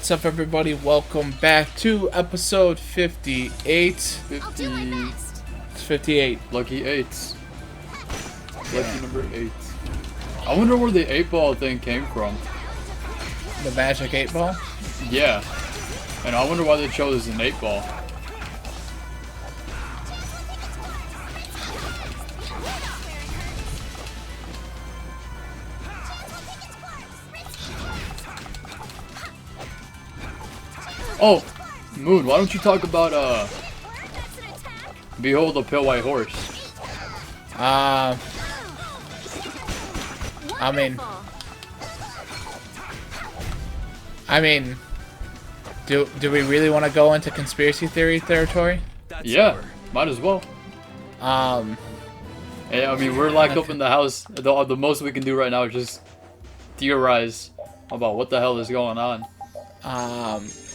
what's up, everybody? Welcome back to episode 58. 50. It's 58. Lucky 8s. Lucky number 8. I wonder where the 8-ball thing came from. The magic 8-ball? Yeah. And I wonder why they chose an 8-ball. Oh, Moon, why don't you talk about, Behold the Pale White Horse? I mean, do we really want to go into conspiracy theory territory? Yeah, might as well. Hey, I mean, we're locked up in the house. The most we can do right now is just theorize about what the hell is going on.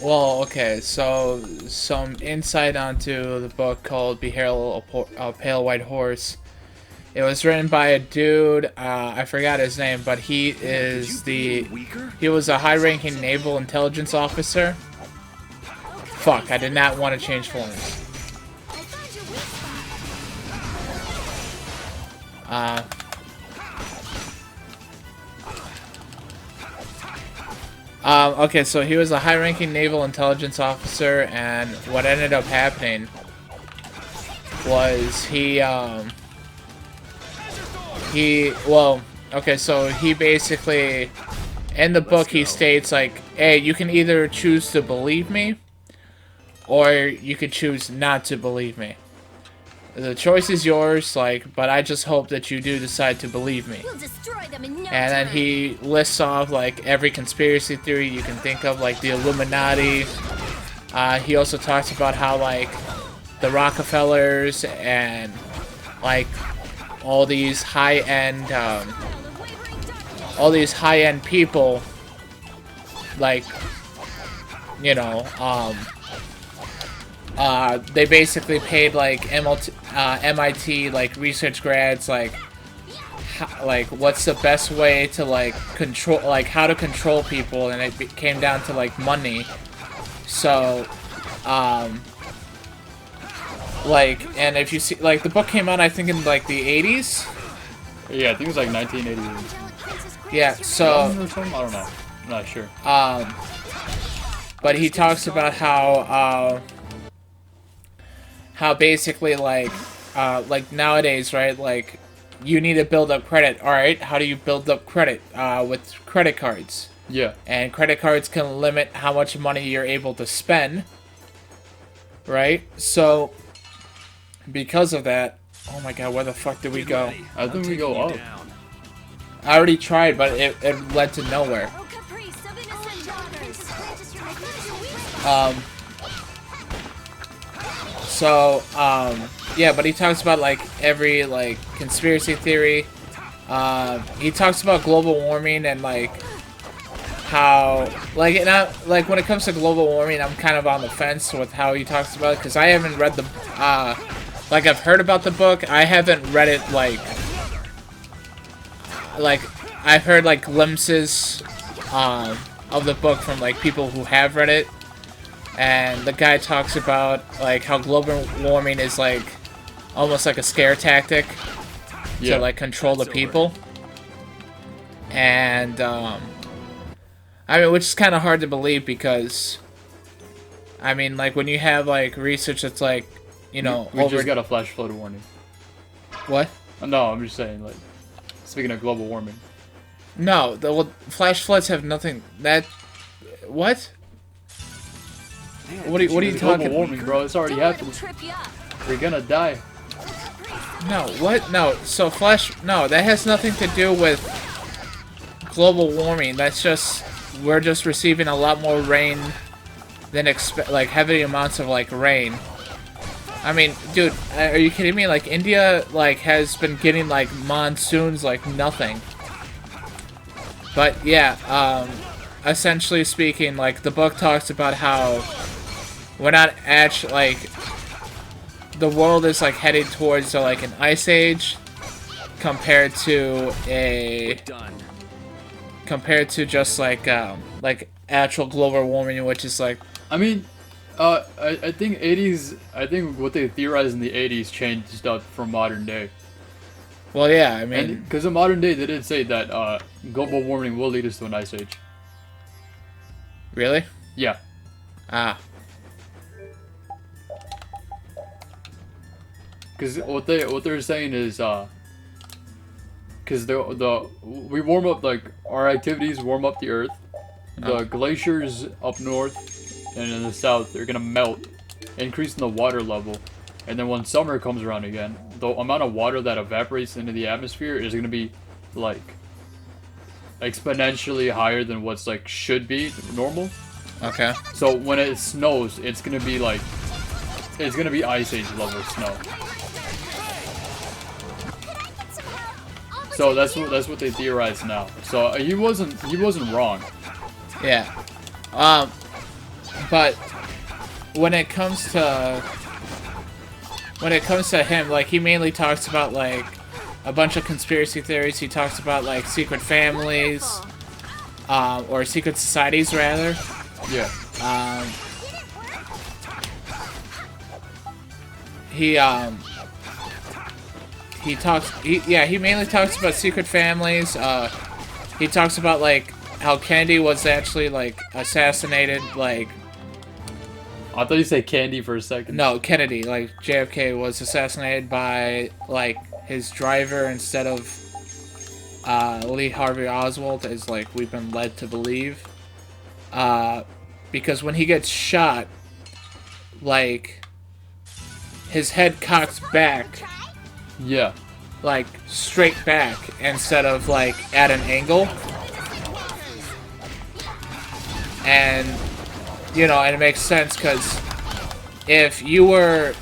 Well, okay, so some insight onto the book called Behold a Pale White Horse. It was written by a dude, I forgot his name, but he was a high-ranking naval intelligence officer. Fuck, I did not want to change forms. Okay, so he was a high-ranking naval intelligence officer, and what ended up happening was so he basically, in the book, he states, like, hey, you can either choose to believe me, or you could choose not to believe me. The choice is yours, like, but I just hope that you do decide to believe me. And then he lists off, like, every conspiracy theory you can think of, like the Illuminati. He also talks about how, like, the Rockefellers and, like, all these high-end people, like, you know, they basically paid, like, MIT, like, research grads, like, what's the best way to, like, control, like, how to control people, and it came down to, like, money. So, like, and if you see, like, the book came out, I think, in, like, the 80s? Yeah, I think it was, like, 1980. Yeah, so... I don't know. I'm not sure. But he talks about how basically, like nowadays, right, like, you need to build up credit. Alright, how do you build up credit? With credit cards. Yeah. And credit cards can limit how much money you're able to spend. Right? So, because of that... Oh my god, where the fuck did we go? I think we go up. I already tried, but it led to nowhere. Yeah, but he talks about, like, every, like, conspiracy theory. He talks about global warming and, like, how, like, when it comes to global warming, I'm kind of on the fence with how he talks about it, because I haven't read the, like, I've heard about the book, I haven't read it, like, I've heard, like, glimpses, of the book from, like, people who have read it. And the guy talks about, like, how global warming is, like, almost like a scare tactic to, like, control the people. And, I mean, which is kind of hard to believe because, I mean, like, when you have, like, research that's, like, you know... We just got a flash flood warning. What? No, I'm just saying, like, speaking of global warming. No, well, flash floods have nothing... What? What are you talking about? Global warming, bro. It's already happening. We're gonna die. No, what? No, so no, that has nothing to do with global warming. That's just, we're just receiving a lot more rain than like, heavy amounts of, like, rain. I mean, dude, are you kidding me? Like, India, like, has been getting, like, monsoons like nothing. But, yeah, essentially speaking, like, the book talks about how we're not actually, like, the world is, like, headed towards, like, an ice age compared to just, like actual global warming, which is like, I mean, I think 80s. I think what they theorized in the 80s changed up from modern day. well, yeah, I mean, Because in modern day, they did say that global warming will lead us to an ice age. really? Yeah. Ah, Because what they're saying is because we warm up, like our activities warm up the Earth. The glaciers up north and in the south are gonna melt, increasing the water level, and then when summer comes around again, the amount of water that evaporates into the atmosphere is gonna be like exponentially higher than what's like should be normal. okay. So when it snows, it's gonna be ice age level snow. So that's what they theorize now. So he wasn't wrong. Yeah. But when it comes to him, like, he mainly talks about like a bunch of conspiracy theories. He talks about like secret families, or secret societies rather. Yeah. He mainly talks about secret families. He talks about like how Kennedy was actually like assassinated, like, I thought you said candy for a second. no, Kennedy, like JFK was assassinated by like his driver instead of Lee Harvey Oswald, as like we've been led to believe. Because when he gets shot, like, his head cocks back, Yeah. like, straight back, instead of, like, at an angle. And, you know, and it makes sense, because if you got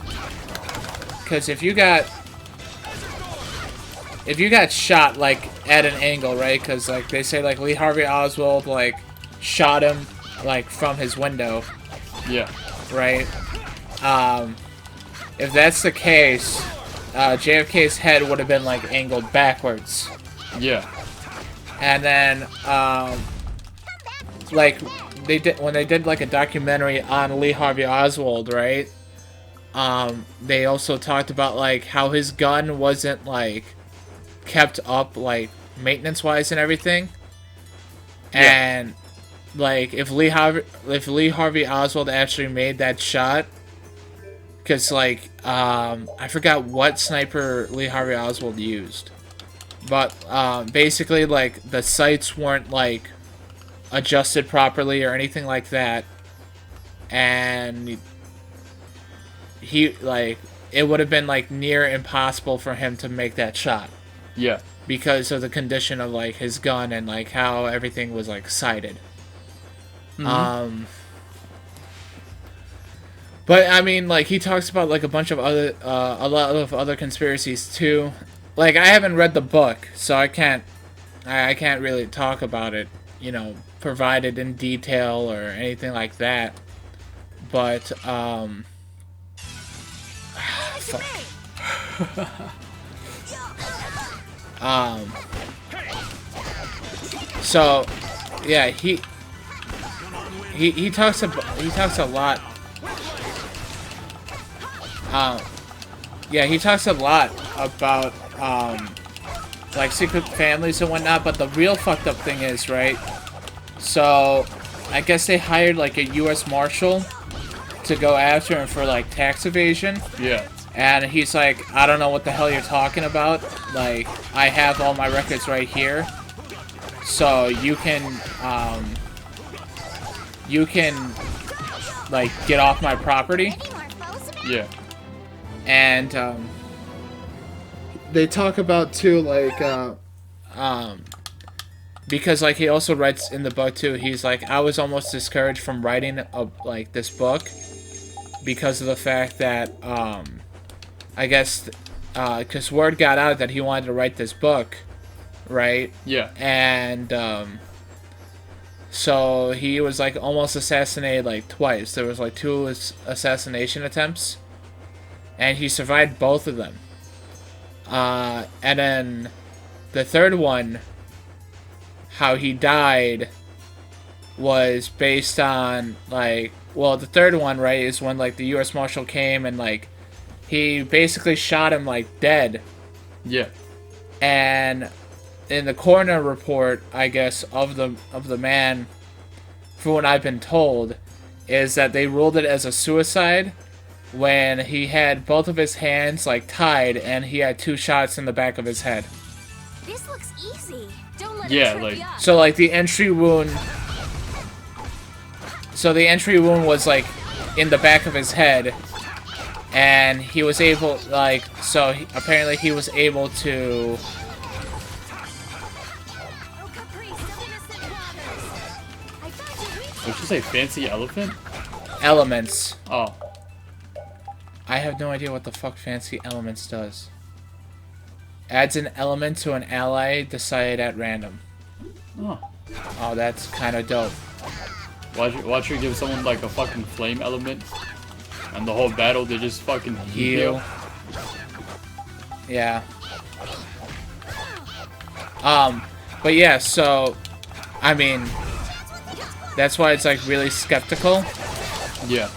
shot, like, at an angle, right? Because, like, they say, like, Lee Harvey Oswald, like, shot him, like, from his window, Yeah. right? If that's the case, JFK's head would have been, like, angled backwards. Yeah. And then, like, when they did, like, a documentary on Lee Harvey Oswald, right? They also talked about, like, how his gun wasn't, like, kept up, like, maintenance-wise and everything. Yeah. And, like, if Lee Harvey Oswald actually made that shot, because, like, I forgot what sniper Lee Harvey Oswald used, but basically, like, the sights weren't, like, adjusted properly or anything like that, and he, like, it would have been, like, near impossible for him to make that shot. Yeah. Because of the condition of, like, his gun and, like, how everything was, like, sighted. Mm-hmm. But, I mean, like, he talks about, like, a lot of other conspiracies, too. Like, I haven't read the book, so I can't really talk about it, you know, provided in detail or anything like that. But, fuck. So, yeah, he talks a lot. Yeah, he talks a lot about like secret families and whatnot. But the real fucked up thing is, right? So, I guess they hired like a U.S. Marshal to go after him for like tax evasion. Yeah. And he's like, I don't know what the hell you're talking about. Like, I have all my records right here. So you can, like, get off my property. Yeah. And, they talk about, too, like, because, like, he also writes in the book, too, he's like, I was almost discouraged from writing, like, this book because of the fact that, I guess, because word got out that he wanted to write this book, right? Yeah. And, so he was, like, almost assassinated, like, twice. There was, like, 2 assassination attempts, and he survived both of them. And then the third one, how he died, was based on like, well, the third one, right, is when like the U.S. Marshal came and like he basically shot him like dead. Yeah. And in the coroner report, I guess, of the man, for what I've been told, is that they ruled it as a suicide when he had both of his hands like tied and he had 2 shots in the back of his head. This looks easy. Don't let Yeah, it trip like- you up. So like the entry wound. So the entry wound was like in the back of his head, and he was able like apparently he was able to. Oh, caprice of innocent waters. I found your weak Did you say fancy elephant? Elements. Oh. I have no idea what the fuck Fancy Elements does. Adds an element to an ally decided at random. Oh. Oh, that's kind of dope. Watch her give someone like a fucking flame element, and the whole battle they just fucking Heal. Yeah. But yeah, so, I mean, that's why it's like really skeptical. Yeah.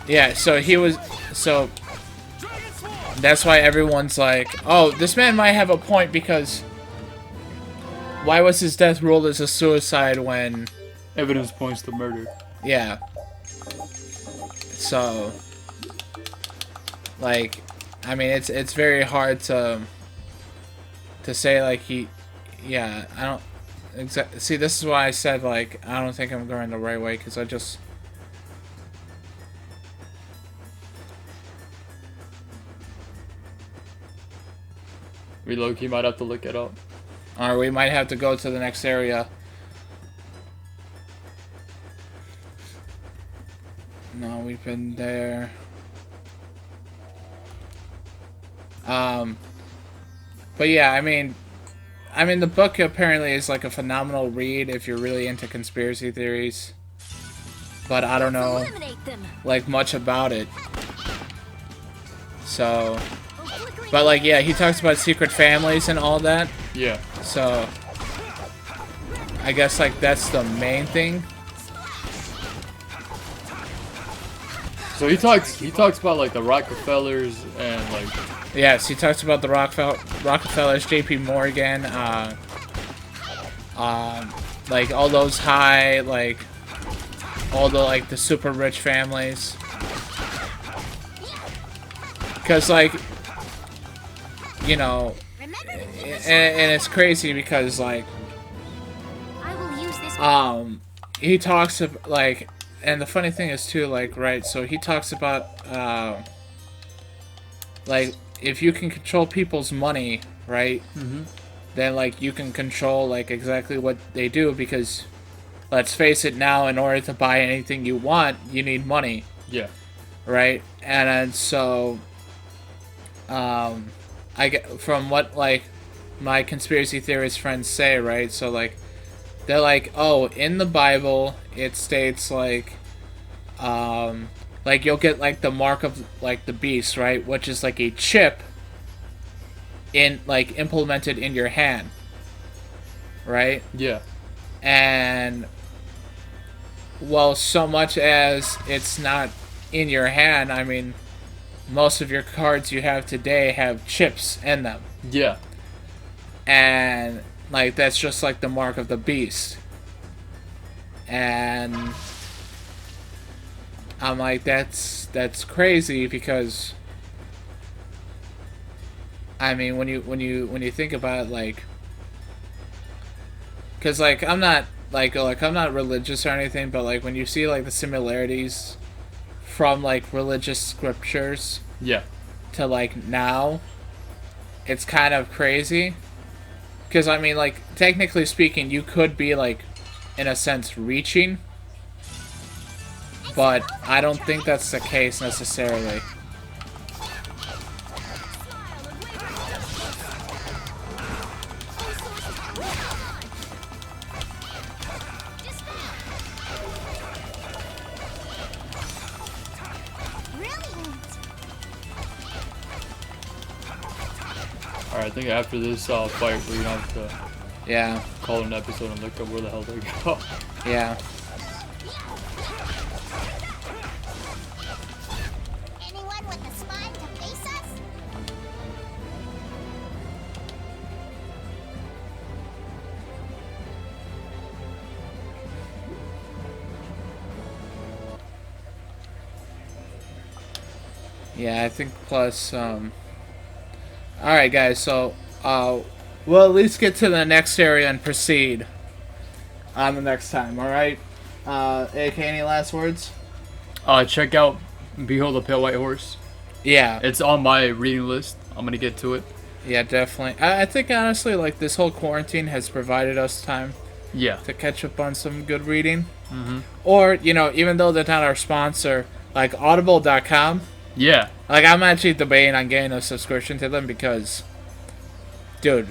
Yeah, so that's why everyone's like, oh, this man might have a point because why was his death ruled as a suicide when, Evidence points to murder. yeah. So, like, I mean, it's very hard to say like yeah, I don't see, this is why I said like I don't think I'm going the right way because I just. We low-key might have to look it up. Or we might have to go to the next area. No, we've been there. But yeah, I mean, the book apparently is like a phenomenal read if you're really into conspiracy theories. But I don't know, eliminate them. like, much about it. So, but like, yeah, he talks about secret families and all that. Yeah. So, I guess like that's the main thing. So he talks about like the Rockefellers and like. Yes, he talks about the Rockefellers, J.P. Morgan, like all those high, like all the like the super rich families. Because like, you know, and it's crazy because like, I will use this. he talks about like, and the funny thing is too, like, right, so he talks about like, if you can control people's money, right, then like you can control like exactly what they do, because let's face it, now in order to buy anything you want, you need money. Yeah. Right? And then so I get from what like my conspiracy theorist friends say, right? So like they're like, oh, in the Bible it states like you'll get like the mark of like the beast, right? Which is like a chip in like implemented in your hand. Right? Yeah. And well, so much as it's not in your hand, I mean, most of your cards you have today have chips in them. Yeah. And like that's just like the mark of the beast. And I'm like, that's crazy, because I mean, when you think about it, like, because like I'm not I'm not religious or anything, but like when you see like the similarities from like religious scriptures Yeah. to like now, it's kind of crazy. Because I mean, like, technically speaking, you could be like, in a sense, reaching, but I don't think that's the case necessarily. Alright, I think after this fight, we're gonna have to Yeah. call an episode and look up where the hell they go. Yeah. Anyone with the spine to face us? Yeah, I think plus, Alright, guys, so, we'll at least get to the next area and proceed on the next time, alright? AK, any last words? Check out Behold the Pale White Horse. Yeah. It's on my reading list. I'm gonna get to it. Yeah, definitely. I think, honestly, like, this whole quarantine has provided us time Yeah. to catch up on some good reading. Mm-hmm. Or, you know, even though they're not our sponsor, like, audible.com, Yeah. like, I'm actually debating on getting a subscription to them because, dude,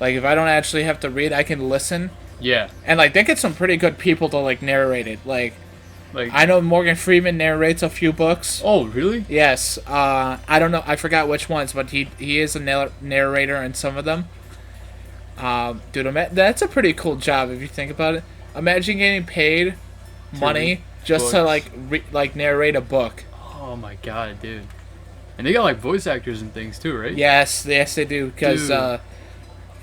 like, if I don't actually have to read, I can listen. Yeah. And, like, they get some pretty good people to, like, narrate it. Like, Like. I know Morgan Freeman narrates a few books. Oh, really? Yes. I don't know. I forgot which ones, but he is a narrator in some of them. Dude, that's a pretty cool job if you think about it. Imagine getting paid money read just to, books. like, narrate a book. Oh my god, dude. And they got like voice actors and things too, right? Yes, they do. Because Dude.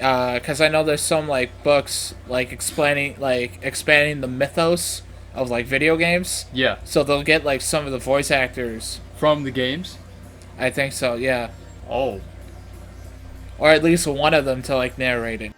I know there's some, like, books, like, expanding the mythos of, like, video games. Yeah. So they'll get, like, some of the voice actors. From the games? I think so, yeah. Oh. Or at least one of them to, like, narrate it.